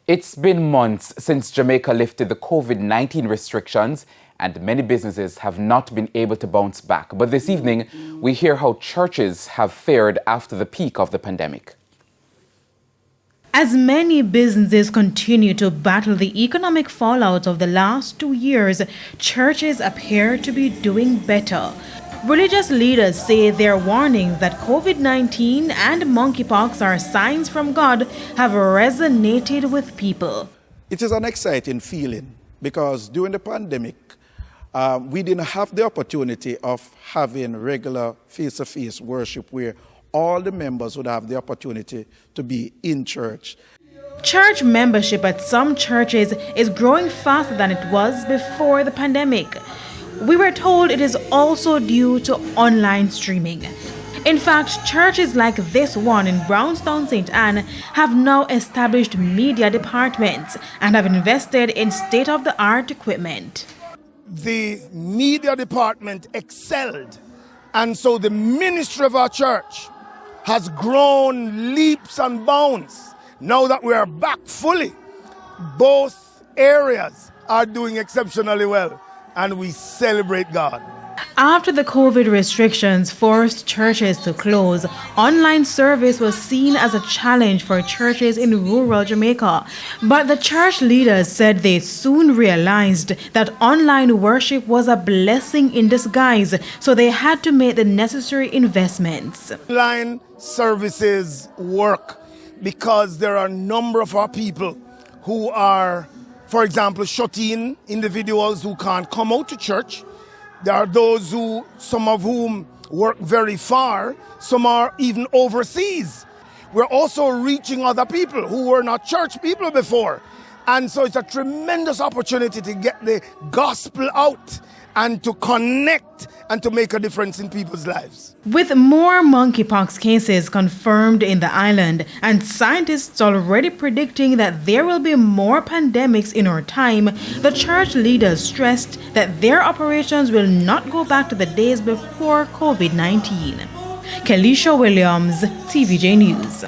It's been months since Jamaica lifted the COVID-19 restrictions, and many businesses have not been able to bounce back. But this evening, we hear how churches have fared after the peak of the pandemic. As many businesses continue to battle the economic fallout of the last 2 years, churches appear to be doing better. Religious leaders say their warnings that COVID-19 and monkeypox are signs from God have resonated with people. It is an exciting feeling because during the pandemic, we didn't have the opportunity of having regular face-to-face worship where all the members would have the opportunity to be in church. Church membership at some churches is growing faster than it was before the pandemic. We were told it is also due to online streaming. In fact, churches like this one in Brownstown, St. Anne have now established media departments and have invested in state-of-the-art equipment. The media department excelled, and so the ministry of our church has grown leaps and bounds. Now that we are back fully, both areas are doing exceptionally well, and we celebrate God. After the COVID restrictions forced churches to close, online service was seen as a challenge for churches in rural Jamaica. But the church leaders said they soon realized that online worship was a blessing in disguise, so they had to make the necessary investments. Online services work because there are a number of our people who are, for example, shut-in individuals who can't come out to church. There are those who, some of whom work very far, some are even overseas. We're also reaching other people who were not church people before. And so it's a tremendous opportunity to get the gospel out and to connect and to make a difference in people's lives. With more monkeypox cases confirmed in the island and scientists already predicting that there will be more pandemics in our time, the church leaders stressed that their operations will not go back to the days before COVID-19. Kelisha Williams, TVJ News.